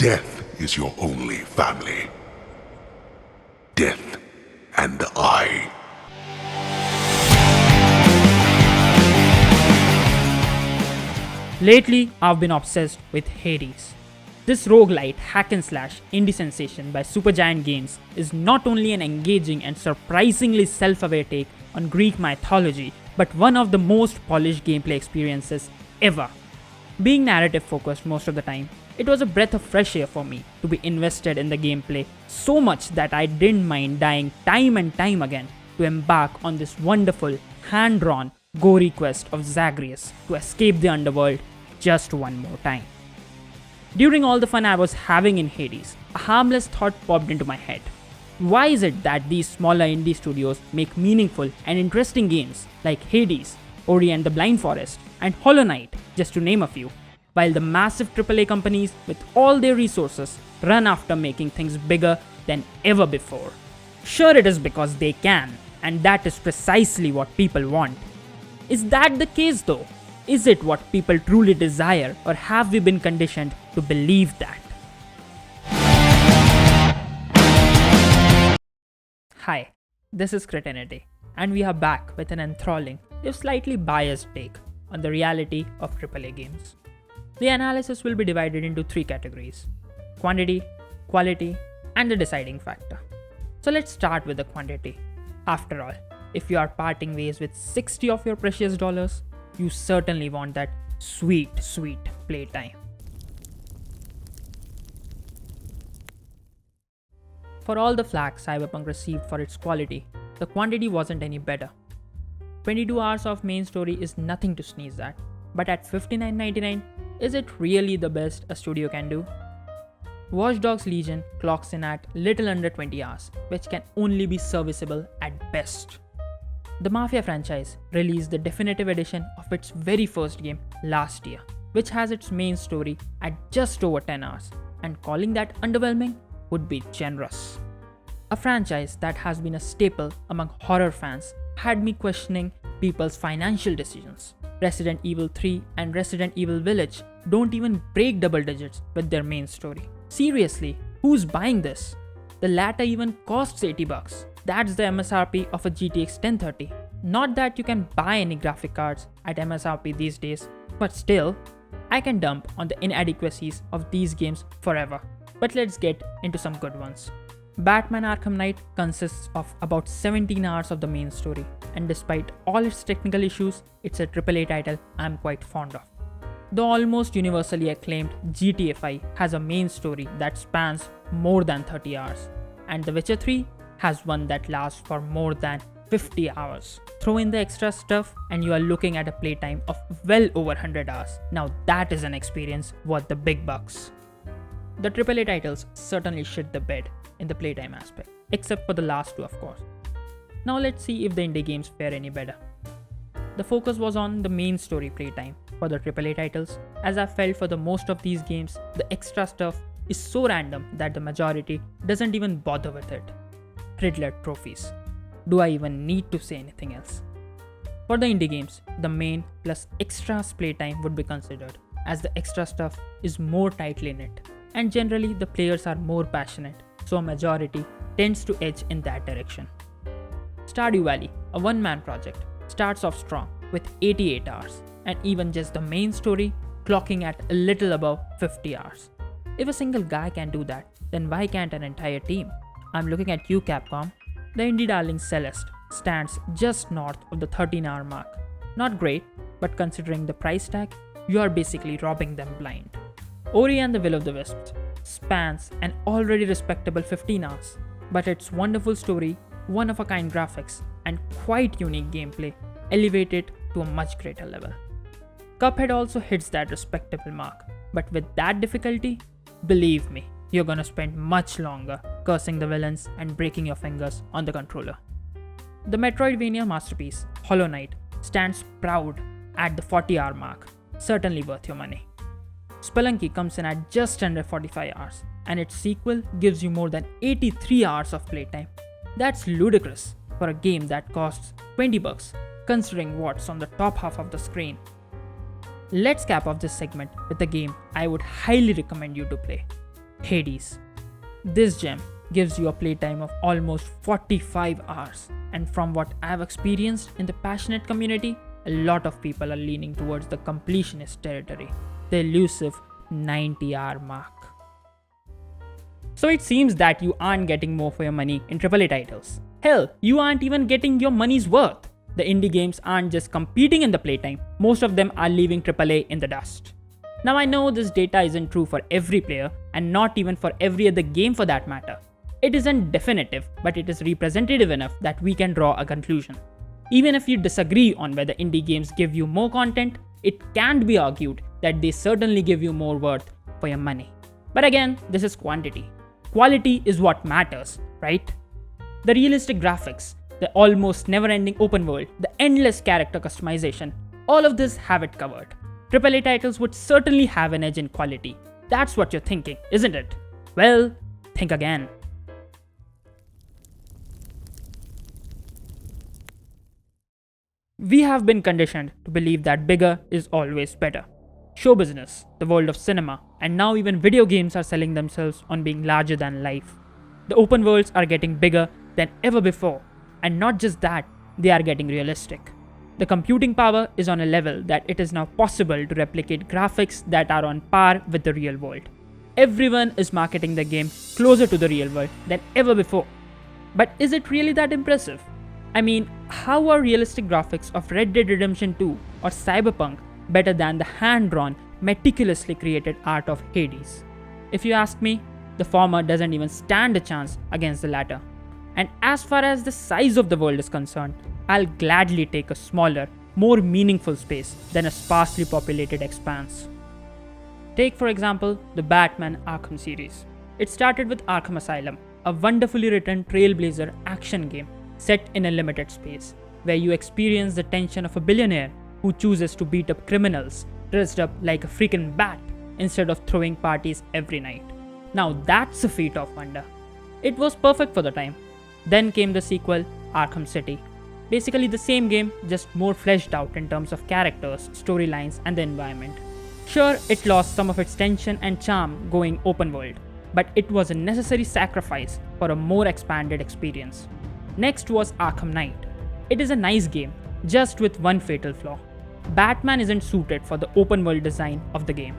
Death is your only family. Death and I. Lately, I've been obsessed with Hades. This roguelite hack and slash indie sensation by Supergiant Games is not only an engaging and surprisingly self-aware take on Greek mythology, but one of the most polished gameplay experiences ever. Being narrative focused most of the time, it was a breath of fresh air for me to be invested in the gameplay so much that I didn't mind dying time and time again to embark on this wonderful, hand-drawn, gory quest of Zagreus to escape the underworld just one more time. During all the fun I was having in Hades, a harmless thought popped into my head. Why is it that these smaller indie studios make meaningful and interesting games like Hades, Ori and the Blind Forest, and Hollow Knight, just to name a few, while the massive AAA companies with all their resources run after making things bigger than ever before? Sure, it is because they can, and that is precisely what people want. Is that the case though? Is it what people truly desire, or have we been conditioned to believe that? Hi, this is Critinity, and we are back with an enthralling, if slightly biased take on the reality of AAA games. The analysis will be divided into three categories: quantity, quality, and the deciding factor. So let's start with the quantity. After all, if you are parting ways with 60 of your precious dollars, you certainly want that sweet playtime. For all the flack Cyberpunk received for its quality, the quantity wasn't any better. 22 hours of main story is nothing to sneeze at, but at $59.99, is it really the best a studio can do? Watch Dogs Legion clocks in at little under 20 hours, which can only be serviceable at best. The Mafia franchise released the definitive edition of its very first game last year, which has its main story at just over 10 hours, and calling that underwhelming would be generous. A franchise that has been a staple among horror fans had me questioning people's financial decisions. Resident Evil 3 and Resident Evil Village don't even break double digits with their main story. Seriously, who's buying this? The latter even costs $80. That's the MSRP of a GTX 1030. Not that you can buy any graphic cards at MSRP these days, but still, I can dump on the inadequacies of these games forever. But let's get into some good ones. Batman Arkham Knight consists of about 17 hours of the main story, and despite all its technical issues, it's a AAA title I'm quite fond of. The almost universally acclaimed GTA 5 has a main story that spans more than 30 hours, and The Witcher 3 has one that lasts for more than 50 hours. Throw in the extra stuff and you are looking at a playtime of well over 100 hours. Now that is an experience worth the big bucks. The AAA titles certainly shit the bed in the playtime aspect, except for the last two of course. Now let's see if the indie games fare any better. The focus was on the main story playtime for the AAA titles, as I felt for the most of these games the extra stuff is so random that the majority doesn't even bother with it. Riddler trophies. Do I even need to say anything else? For the indie games, the main plus extras playtime would be considered, as the extra stuff is more tightly knit, and generally the players are more passionate, so a majority tends to edge in that direction. Stardew Valley, a one-man project, starts off strong with 88 hours, and even just the main story clocking at a little above 50 hours. If a single guy can do that, then why can't an entire team? I'm looking at you, Capcom. The indie darling Celeste stands just north of the 13-hour mark. Not great, but considering the price tag, you are basically robbing them blind. Ori and the Will of the Wisps spans an already respectable 15 hours, but its wonderful story, one-of-a-kind graphics, and quite unique gameplay elevate it to a much greater level. Cuphead also hits that respectable mark, but with that difficulty, believe me, you're gonna spend much longer cursing the villains and breaking your fingers on the controller. The Metroidvania masterpiece, Hollow Knight, stands proud at the 40-hour mark, certainly worth your money. Spelunky comes in at just under 45 hours, and its sequel gives you more than 83 hours of playtime. That's ludicrous for a game that costs $20, considering what's on the top half of the screen. Let's cap off this segment with a game I would highly recommend you to play. Hades. This gem gives you a playtime of almost 45 hours, and from what I've experienced in the passionate community, a lot of people are leaning towards the completionist territory, the elusive 90-hour mark. So it seems that you aren't getting more for your money in AAA titles. Hell, you aren't even getting your money's worth. The indie games aren't just competing in the playtime, most of them are leaving AAA in the dust. Now I know this data isn't true for every player, and not even for every other game for that matter. It isn't definitive, but it is representative enough that we can draw a conclusion. Even if you disagree on whether indie games give you more content, it can be argued that they certainly give you more worth for your money. But again, this is quantity. Quality is what matters, right? The realistic graphics, the almost never-ending open world, the endless character customization, all of this have it covered. AAA titles would certainly have an edge in quality. That's what you're thinking, isn't it? Well, think again. We have been conditioned to believe that bigger is always better. Show business, the world of cinema, and now even video games are selling themselves on being larger than life. The open worlds are getting bigger than ever before, and not just that, they are getting realistic. The computing power is on a level that it is now possible to replicate graphics that are on par with the real world. Everyone is marketing the game closer to the real world than ever before. But is it really that impressive? I mean, how are realistic graphics of Red Dead Redemption 2 or Cyberpunk better than the hand-drawn, meticulously created art of Hades? If you ask me, the former doesn't even stand a chance against the latter. And as far as the size of the world is concerned, I'll gladly take a smaller, more meaningful space than a sparsely populated expanse. Take for example the Batman Arkham series. It started with Arkham Asylum, a wonderfully written trailblazer action game set in a limited space, where you experience the tension of a billionaire who chooses to beat up criminals dressed up like a freaking bat instead of throwing parties every night. Now that's a feat of wonder. It was perfect for the time. Then came the sequel, Arkham City. Basically the same game, just more fleshed out in terms of characters, storylines, and the environment. Sure, it lost some of its tension and charm going open world, but it was a necessary sacrifice for a more expanded experience. Next was Arkham Knight. It is a nice game, just with one fatal flaw. Batman isn't suited for the open world design of the game.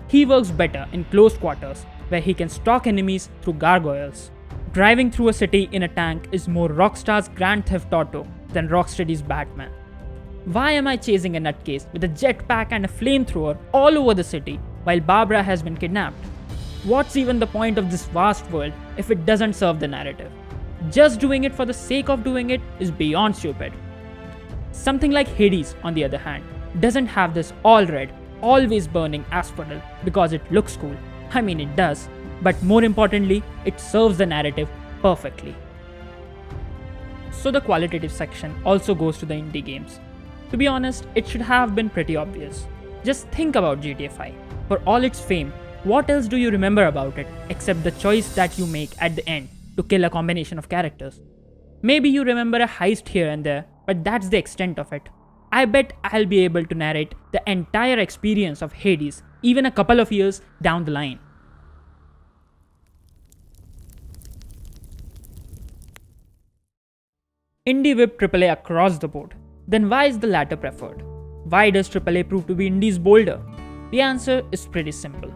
He works better in close quarters, where he can stalk enemies through gargoyles. Driving through a city in a tank is more Rockstar's Grand Theft Auto than Rocksteady's Batman. Why am I chasing a nutcase with a jetpack and a flamethrower all over the city while Barbara has been kidnapped? What's even the point of this vast world if it doesn't serve the narrative? Just doing it for the sake of doing it is beyond stupid. Something like Hades, on the other hand, doesn't have this all red, always burning asphodel because it looks cool. I mean, it does, but more importantly, it serves the narrative perfectly. So the qualitative section also goes to the indie games. To be honest, it should have been pretty obvious. Just think about GTA 5. For all its fame, what else do you remember about it except the choice that you make at the end to kill a combination of characters? Maybe you remember a heist here and there, but that's the extent of it. I bet I'll be able to narrate the entire experience of Hades even a couple of years down the line. Indie whip AAA across the board. Then why is the latter preferred? Why does AAA prove to be indie's bolder? The answer is pretty simple.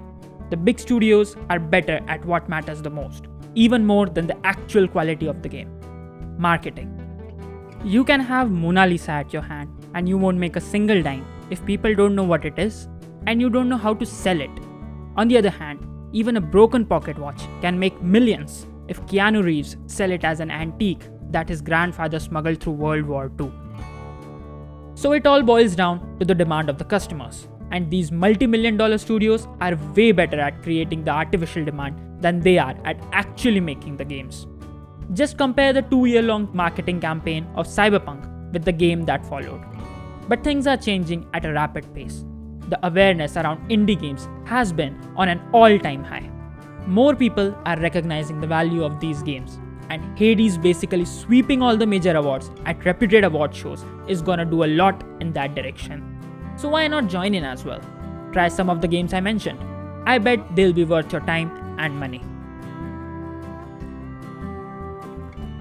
The big studios are better at what matters the most, even more than the actual quality of the game. Marketing. You can have Mona Lisa at your hand and you won't make a single dime if people don't know what it is and you don't know how to sell it. On the other hand, even a broken pocket watch can make millions if Keanu Reeves sell it as an antique that his grandfather smuggled through World War II. So it all boils down to the demand of the customers, and these multi-million-dollar studios are way better at creating the artificial demand than they are at actually making the games. Just compare the 2-year-long marketing campaign of Cyberpunk with the game that followed. But things are changing at a rapid pace. The awareness around indie games has been on an all-time high. More people are recognizing the value of these games, and Hades basically sweeping all the major awards at reputed award shows is gonna do a lot in that direction. So why not join in as well? Try some of the games I mentioned. I bet they'll be worth your time and money.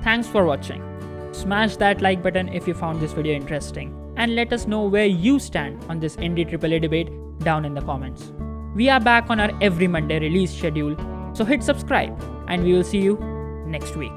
Thanks for watching. Smash that like button if you found this video interesting, and let us know where you stand on this indie AAA debate down in the comments. We are back on our every Monday release schedule, so hit subscribe and we will see you next week.